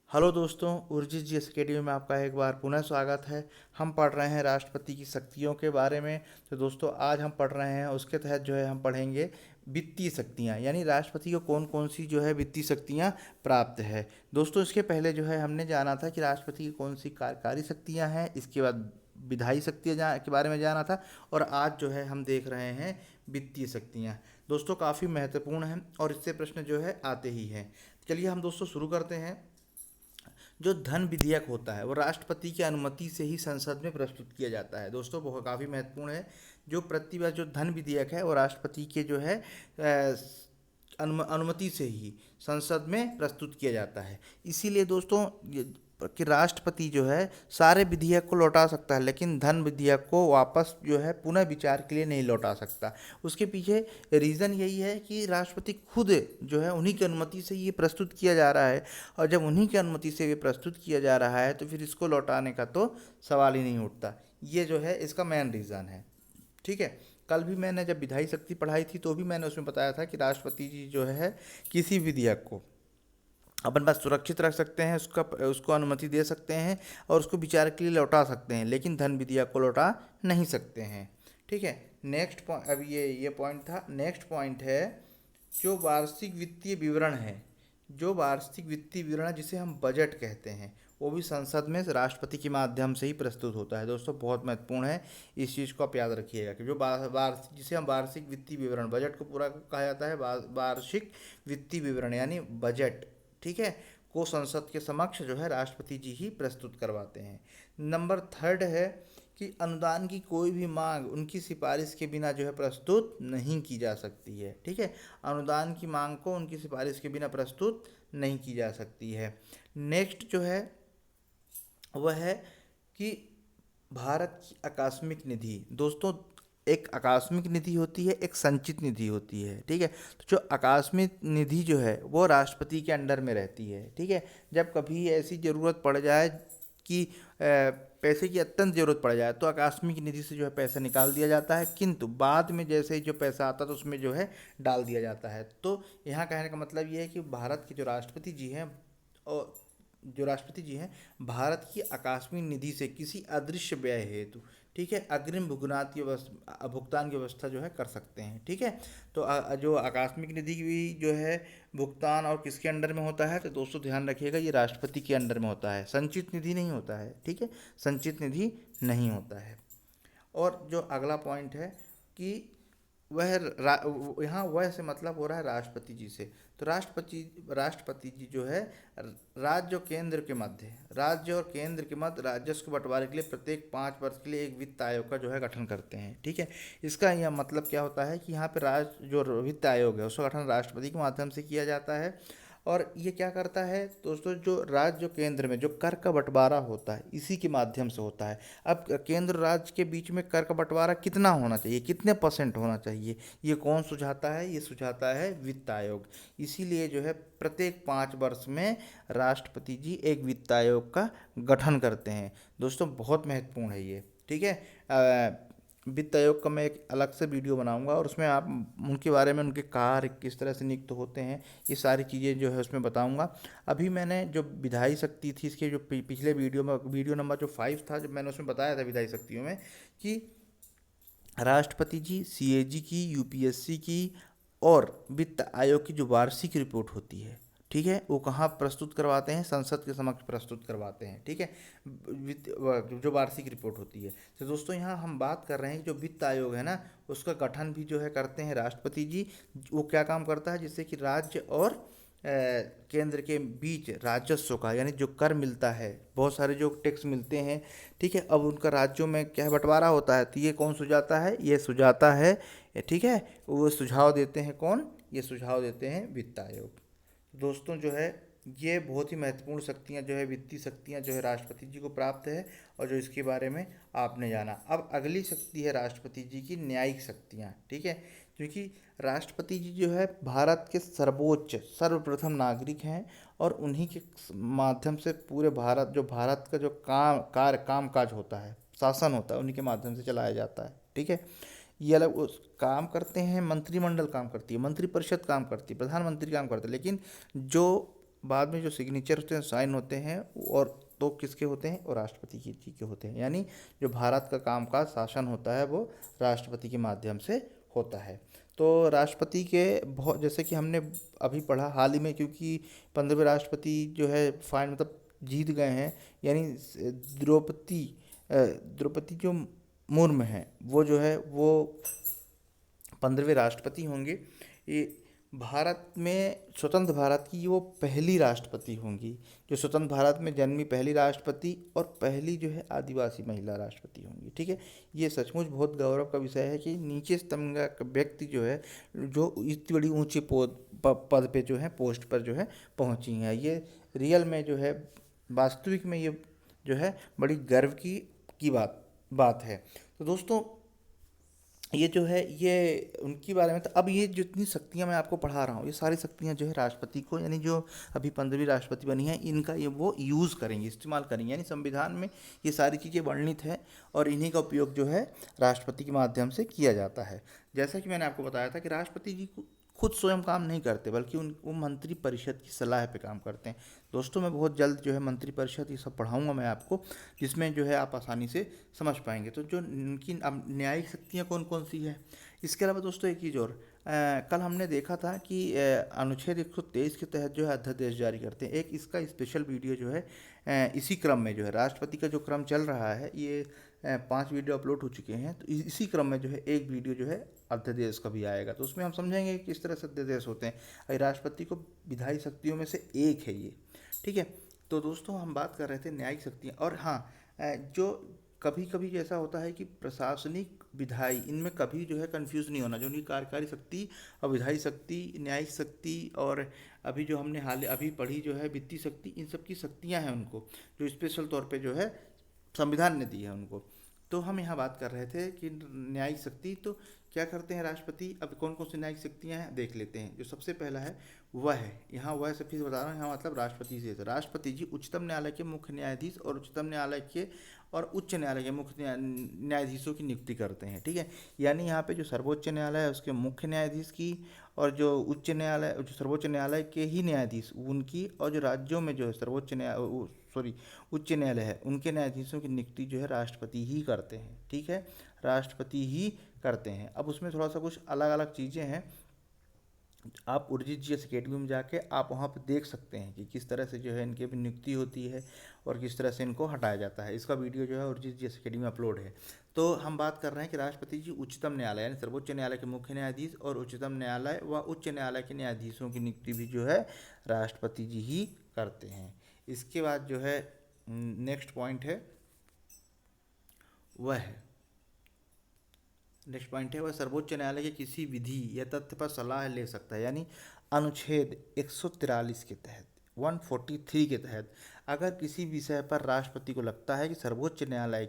Hello दोस्तों, उर्जित जी academy में आपका एक बार पुनः स्वागत है। हम पढ़ रहे हैं राष्ट्रपति की शक्तियों के बारे में। तो दोस्तों आज हम पढ़ रहे हैं उसके तहत हम पढ़ेंगे वित्तीय शक्तियाँ, यानी राष्ट्रपति को कौन कौन सी वित्तीय शक्तियाँ प्राप्त है। दोस्तों इसके पहले हमने जाना था कि राष्ट्रपति की कौन सी कार्यकारी शक्तियाँ हैं, इसके बाद विधायी शक्तियाँ के बारे में जाना था, और आज हम देख रहे हैं वित्तीय शक्तियाँ। दोस्तों काफ़ी महत्वपूर्ण हैं और इससे प्रश्न आते ही हैं। चलिए हम दोस्तों शुरू करते हैं। जो धन विधेयक होता है वो राष्ट्रपति की अनुमति से ही संसद में प्रस्तुत किया जाता है। दोस्तों बहुत काफ़ी महत्वपूर्ण है। जो धन विधेयक है वो राष्ट्रपति के अनुमति से ही संसद में प्रस्तुत किया जाता है। इसीलिए दोस्तों कि राष्ट्रपति सारे विधेयक को लौटा सकता है, लेकिन धन विधेयक को वापस पुनः विचार के लिए नहीं लौटा सकता। उसके पीछे रीज़न यही है कि राष्ट्रपति खुद उन्हीं की अनुमति से ये प्रस्तुत किया जा रहा है, और जब उन्हीं की अनुमति से ये प्रस्तुत किया जा रहा है तो फिर इसको लौटाने का तो सवाल ही नहीं उठता। ये इसका मेन रीज़न है। ठीक है। कल भी मैंने जब विधायी शक्ति पढ़ाई थी तो भी मैंने उसमें बताया था कि राष्ट्रपति जी किसी विधेयक को अपन पास सुरक्षित रख सकते हैं, उसको अनुमति दे सकते हैं और उसको विचार के लिए लौटा सकते हैं, लेकिन धन विधेयक को लौटा नहीं सकते हैं। ठीक है। नेक्स्ट पॉइंट, अब ये पॉइंट था। नेक्स्ट पॉइंट है जो वार्षिक वित्तीय विवरण है। जो वार्षिक वित्तीय विवरण जिसे हम बजट कहते हैं, वो भी संसद में राष्ट्रपति के माध्यम से ही प्रस्तुत होता है। दोस्तों बहुत महत्वपूर्ण है, इस चीज़ को आप याद रखिएगा कि जिसे हम वार्षिक वित्तीय विवरण, बजट को पूरा कहा जाता है वार्षिक वित्तीय विवरण यानी बजट। ठीक है। को संसद के समक्ष राष्ट्रपति जी ही प्रस्तुत करवाते हैं। नंबर थर्ड है कि अनुदान की कोई भी मांग उनकी सिफारिश के बिना प्रस्तुत नहीं की जा सकती है। ठीक है। अनुदान की मांग को उनकी सिफारिश के बिना प्रस्तुत नहीं की जा सकती है। नेक्स्ट वह है कि भारत की आकस्मिक निधि। दोस्तों एक आकस्मिक निधि होती है, एक संचित निधि होती है। ठीक है। तो जो आकस्मिक निधि वो राष्ट्रपति के अंडर में रहती है। ठीक है। जब कभी ऐसी ज़रूरत पड़ जाए कि पैसे की अत्यंत ज़रूरत पड़ जाए तो आकस्मिक निधि से पैसा निकाल दिया जाता है, किंतु बाद में जैसे ही जो पैसा आता है तो उसमें डाल दिया जाता है। तो यहाँ कहने का मतलब ये है कि भारत के जो राष्ट्रपति जी हैं, और जो राष्ट्रपति जी हैं भारत की आकस्मिक निधि से किसी अदृश्य व्यय हेतु, ठीक है, अग्रिम भुगतान की व्यवस्था कर सकते हैं। ठीक है। तो जो आकस्मिक निधि की भी भुगतान और किसके अंडर में होता है, तो दोस्तों ध्यान रखिएगा ये राष्ट्रपति के अंडर में होता है, संचित निधि नहीं होता है। ठीक है। संचित निधि नहीं होता है। और जो अगला पॉइंट है कि यहाँ वह से मतलब हो रहा है राष्ट्रपति जी से। तो राष्ट्रपति जी राज्य और केंद्र के मध्य राजस्व के बंटवारे के लिए प्रत्येक 5 वर्ष के लिए एक वित्त आयोग का गठन करते हैं। ठीक है। इसका यह मतलब क्या होता है कि यहाँ पे जो वित्त आयोग है उसका गठन राष्ट्रपति के माध्यम से किया जाता है। और ये क्या करता है दोस्तों, जो राज्य और केंद्र में जो कर का बंटवारा होता है इसी के माध्यम से होता है। अब केंद्र राज्य के बीच में कर का बंटवारा कितना होना चाहिए, कितने % होना चाहिए, ये कौन सुझाता है, ये सुझाता है वित्त आयोग। इसीलिए प्रत्येक 5 वर्ष में राष्ट्रपति जी एक वित्त आयोग का गठन करते हैं। दोस्तों बहुत महत्वपूर्ण है ये। ठीक है। वित्त आयोग का मैं एक अलग से वीडियो बनाऊंगा और उसमें आप उनके बारे में, उनके कार्य किस तरह से नियुक्त होते हैं, ये सारी चीज़ें उसमें बताऊंगा। अभी मैंने जो विधायी शक्ति थी इसके जो पिछले वीडियो में, वीडियो नंबर जो 5 था, जब मैंने उसमें बताया था विधायी शक्तियों में कि राष्ट्रपति जी सीएजी की, यूपीएससी की और वित्त आयोग की जो वार्षिक रिपोर्ट होती है, ठीक है, वो कहाँ प्रस्तुत करवाते हैं, संसद के समक्ष प्रस्तुत करवाते हैं। ठीक है। जो वार्षिक रिपोर्ट होती है। तो दोस्तों यहाँ हम बात कर रहे हैं जो वित्त आयोग है ना, उसका गठन भी करते हैं राष्ट्रपति जी। वो क्या काम करता है, जिससे कि राज्य और केंद्र के बीच राजस्व का, यानी जो कर मिलता है, बहुत सारे जो टैक्स मिलते हैं, ठीक है, अब उनका राज्यों में क्या बंटवारा होता है, तो ये कौन सुझाता है, ये सुझाता है, ठीक है, वो सुझाव देते हैं कौन, ये सुझाव देते हैं वित्त आयोग। दोस्तों ये बहुत ही महत्वपूर्ण शक्तियाँ वित्तीय शक्तियाँ राष्ट्रपति जी को प्राप्त है, और जो इसके बारे में आपने जाना। अब अगली शक्ति है राष्ट्रपति जी की न्यायिक शक्तियाँ। ठीक है। क्योंकि राष्ट्रपति जी भारत के सर्वोच्च सर्वप्रथम नागरिक हैं, और उन्हीं के माध्यम से पूरे भारत का जो काम काज होता है, शासन होता है, उन्हीं के माध्यम से चलाया जाता है। ठीक है। ये अलग उस काम करते हैं, मंत्रिमंडल काम करती है, मंत्रिपरिषद काम करती है, प्रधानमंत्री काम करते हैं, लेकिन जो बाद में जो सिग्नेचर होते हैं, साइन होते हैं, और तो किसके होते हैं, और राष्ट्रपति जी के होते हैं। यानी जो भारत का कामकाज शासन होता है वो राष्ट्रपति के माध्यम से होता है। तो राष्ट्रपति के बहुत, जैसे कि हमने अभी पढ़ा हाल ही में, क्योंकि 15वें राष्ट्रपति जो है फाइन मतलब जीत गए हैं, यानी द्रौपदी द्रौपदी जो मुर्मू हैं वो जो है वो 15वें राष्ट्रपति होंगे। ये भारत में, स्वतंत्र भारत की वो पहली राष्ट्रपति होंगी जो स्वतंत्र भारत में जन्मी पहली राष्ट्रपति, और पहली जो है आदिवासी महिला राष्ट्रपति होंगी। ठीक है, ये सचमुच बहुत गौरव का विषय है कि नीचे स्तंभ का व्यक्ति जो है, जो इतनी बड़ी ऊंचे पद पे जो है, पोस्ट पर जो है पहुंची हैं। ये रियल में जो है, वास्तविक में ये जो है बड़ी गर्व की बात है। तो दोस्तों ये जो है ये उनके बारे में। तो अब ये जितनी शक्तियां मैं आपको पढ़ा रहा हूँ, ये सारी शक्तियां जो है राष्ट्रपति को, यानी जो अभी 15वीं राष्ट्रपति बनी है, इनका ये वो यूज़ करेंगे, इस्तेमाल करेंगे। यानी संविधान में ये सारी चीज़ें वर्णित है और इन्हीं का उपयोग जो है राष्ट्रपति के माध्यम से किया जाता है। जैसा कि मैंने आपको बताया था कि राष्ट्रपति जी खुद स्वयं काम नहीं करते, बल्कि वो मंत्री परिषद की सलाह पे काम करते हैं। दोस्तों मैं बहुत जल्द जो है मंत्री परिषद ये सब पढ़ाऊंगा मैं आपको, जिसमें जो है आप आसानी से समझ पाएंगे। तो जो उनकी अब न्यायिक शक्तियाँ कौन कौन सी है। इसके अलावा दोस्तों एक चीज़ और, कल हमने देखा था कि अनुच्छेद 123 के तहत जो है अध्यादेश जारी करते हैं। एक इसका स्पेशल वीडियो जो है इसी क्रम में जो है, राष्ट्रपति का जो क्रम चल रहा है, ये 5 वीडियो अपलोड हो चुके हैं। तो इसी क्रम में जो है एक वीडियो जो है अध्यादेश का भी आएगा। तो उसमें हम समझेंगे कि किस तरह से अध्यादेश होते हैं। राष्ट्रपति को विधायी शक्तियों में से एक है ये। ठीक है, तो दोस्तों हम बात कर रहे थे न्यायिक शक्तियाँ। और हाँ, जो कभी कभी ऐसा होता है कि प्रशासनिक विधायी, इनमें कभी जो है कंफ्यूज नहीं होना। जो उनकी कार्यकारी शक्ति और विधायी शक्ति, न्यायिक शक्ति, और अभी जो हमने हाल अभी पढ़ी जो है वित्तीय शक्ति, इन सब की शक्तियाँ हैं उनको, जो स्पेशल तौर पे जो है संविधान ने दी है उनको। तो हम यहाँ बात कर रहे थे कि न्यायिक शक्ति, तो क्या करते हैं राष्ट्रपति। अब कौन कौन सी न्यायिक शक्तियाँ हैं देख लेते हैं। जो सबसे पहला है वह है, यहाँ वह से फिर बता रहा हूँ, यहाँ मतलब राष्ट्रपति से। तो राष्ट्रपति जी उच्चतम न्यायालय के मुख्य न्यायाधीश और उच्चतम न्यायालय के और उच्च न्यायालय के मुख्य न्यायाधीशों की नियुक्ति करते हैं। ठीक है, यानी यहाँ पे जो सर्वोच्च न्यायालय है उसके मुख्य न्यायाधीश की, और जो उच्च न्यायालय, जो सर्वोच्च न्यायालय के ही न्यायाधीश उनकी, और जो राज्यों में जो है सर्वोच्च न्याय सॉरी उच्च न्यायालय है उनके न्यायाधीशों की नियुक्ति जो है राष्ट्रपति ही करते हैं। ठीक है, राष्ट्रपति ही करते हैं। अब उसमें थोड़ा सा कुछ अलग अलग चीज़ें हैं, आप उर्जित जीएस अकेडमी में जाके आप वहाँ पर देख सकते हैं कि किस तरह से जो है इनकी भी नियुक्ति होती है और किस तरह से इनको हटाया जाता है। इसका वीडियो जो है उर्जित जीएस अकेडमी में अपलोड है। तो हम बात कर रहे हैं कि राष्ट्रपति जी उच्चतम न्यायालय यानी सर्वोच्च न्यायालय के मुख्य न्यायाधीश और उच्चतम न्यायालय व उच्च न्यायालय के न्यायाधीशों की नियुक्ति भी जो है राष्ट्रपति जी ही करते हैं। इसके बाद जो है नेक्स्ट पॉइंट है वह है नेक्स्ट पॉइंट है वह सर्वोच्च न्यायालय के किसी विधि या तथ्य पर सलाह ले सकता है। यानी अनुच्छेद 143 के तहत, 143 के तहत, अगर किसी विषय पर राष्ट्रपति को लगता है कि सर्वोच्च न्यायालय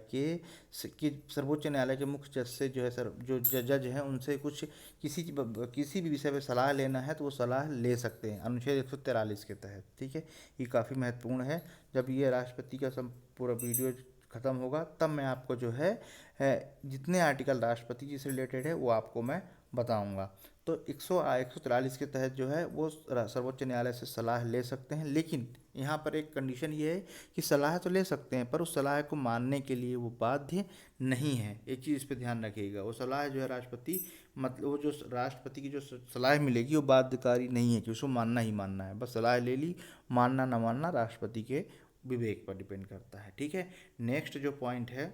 के मुख्य जज से जो है जो जज हैं उनसे कुछ किसी भी विषय पर सलाह लेना है, तो वो सलाह ले सकते हैं अनुच्छेद 143 के तहत। ठीक है, ये काफ़ी महत्वपूर्ण है। जब ये राष्ट्रपति का पूरा वीडियो ख़त्म होगा तब मैं आपको जो है जितने आर्टिकल राष्ट्रपति जी से रिलेटेड है वो आपको मैं बताऊंगा। तो 143 के तहत जो है वो सर्वोच्च न्यायालय से सलाह ले सकते हैं, लेकिन यहाँ पर एक कंडीशन ये है कि सलाह तो ले सकते हैं पर उस सलाह को मानने के लिए वो बाध्य नहीं है। एक चीज़ इस पर ध्यान रखिएगा, वो सलाह जो है राष्ट्रपति, मतलब वो जो राष्ट्रपति की जो सलाह मिलेगी वो बाध्यकारी नहीं है कि उसको मानना ही मानना है। बस सलाह ले ली, मानना ना मानना राष्ट्रपति के विवेक पर डिपेंड करता है। ठीक है, नेक्स्ट जो पॉइंट है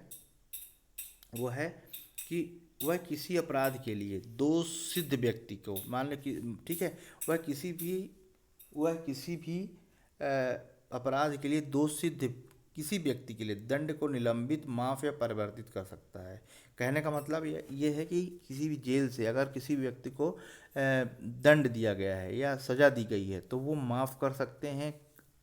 वो है कि वह किसी अपराध के लिए दोष सिद्ध व्यक्ति को, मान लो कि ठीक है, वह किसी भी अपराध के लिए दोष सिद्ध किसी व्यक्ति के लिए दंड को निलंबित, माफ़ या परिवर्तित कर सकता है। कहने का मतलब ये है कि किसी भी जेल से अगर किसी व्यक्ति को दंड दिया गया है या सज़ा दी गई है तो वो माफ़ कर सकते हैं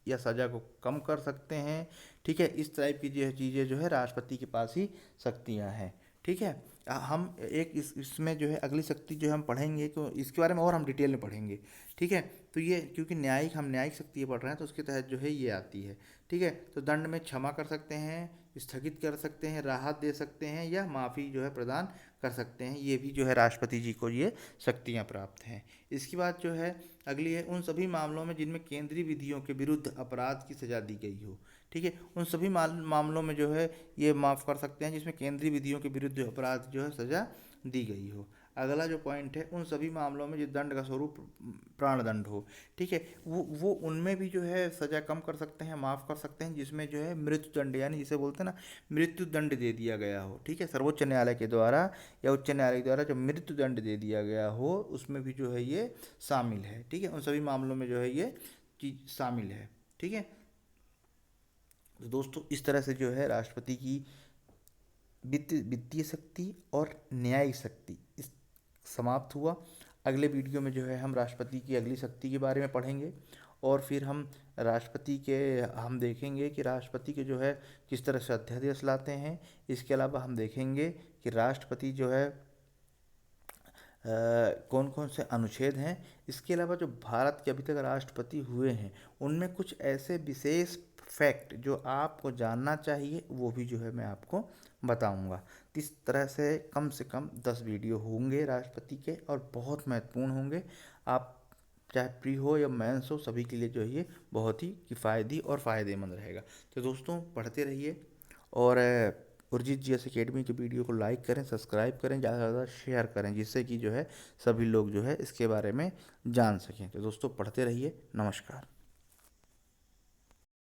या सज़ा को कम कर सकते हैं। ठीक है, इस टाइप की जो चीज़ें जो है राष्ट्रपति के पास ही शक्तियाँ हैं। ठीक है, हम एक इसमें जो है अगली शक्ति जो हम पढ़ेंगे तो इसके बारे में और हम डिटेल में पढ़ेंगे। ठीक है, तो ये क्योंकि हम न्यायिक शक्ति पढ़ रहे हैं तो उसके तहत जो है ये आती है। ठीक है, तो दंड में क्षमा कर सकते हैं, स्थगित कर सकते हैं, राहत दे सकते हैं या माफ़ी जो है प्रदान कर सकते हैं, ये भी जो है राष्ट्रपति जी को ये शक्तियाँ प्राप्त हैं। इसके बाद जो है अगली है, उन सभी मामलों में जिनमें केंद्रीय विधियों के विरुद्ध अपराध की सजा दी गई हो। ठीक है, उन सभी मामलों में जो है ये माफ़ कर सकते हैं जिसमें केंद्रीय विधियों के विरुद्ध अपराध जो है सजा दी गई हो। अगला जो पॉइंट है, उन सभी मामलों में जो दंड का स्वरूप प्राणदंड हो। ठीक है, वो उनमें भी जो है सजा कम कर सकते हैं, माफ़ कर सकते हैं जिसमें जो है मृत्यु दंड, यानी जिसे बोलते हैं ना मृत्यु दंड दे दिया गया हो। ठीक है, सर्वोच्च न्यायालय के द्वारा या उच्च न्यायालय के द्वारा जो मृत्यु दंड दे दिया गया हो उसमें भी जो है ये शामिल है। ठीक है, उन सभी मामलों में जो है ये चीज शामिल है। ठीक है, तो दोस्तों इस तरह से जो है राष्ट्रपति की वित्तीय शक्ति और न्यायिक शक्ति इस समाप्त हुआ। अगले वीडियो में जो है हम राष्ट्रपति की अगली शक्ति के बारे में पढ़ेंगे, और फिर हम राष्ट्रपति के हम देखेंगे कि राष्ट्रपति के जो है किस तरह से अध्यादेश लाते हैं। इसके अलावा हम देखेंगे कि राष्ट्रपति जो है कौन कौन से अनुच्छेद हैं। इसके अलावा जो भारत के अभी तक राष्ट्रपति हुए हैं उनमें कुछ ऐसे विशेष फैक्ट जो आपको जानना चाहिए वो भी जो है मैं आपको बताऊंगा। इस तरह से कम 10 वीडियो होंगे राष्ट्रपति के और बहुत महत्वपूर्ण होंगे। आप चाहे प्री हो या मेंस हो सभी के लिए जो है ये बहुत ही किफ़ायती और फ़ायदेमंद रहेगा। तो दोस्तों पढ़ते रहिए, और उर्जित जीएस एकेडमी के वीडियो को लाइक करें, सब्सक्राइब करें, ज़्यादा से ज़्यादा शेयर करें, जिससे कि जो है सभी लोग जो है इसके बारे में जान सकें। तो दोस्तों पढ़ते रहिए। नमस्कार।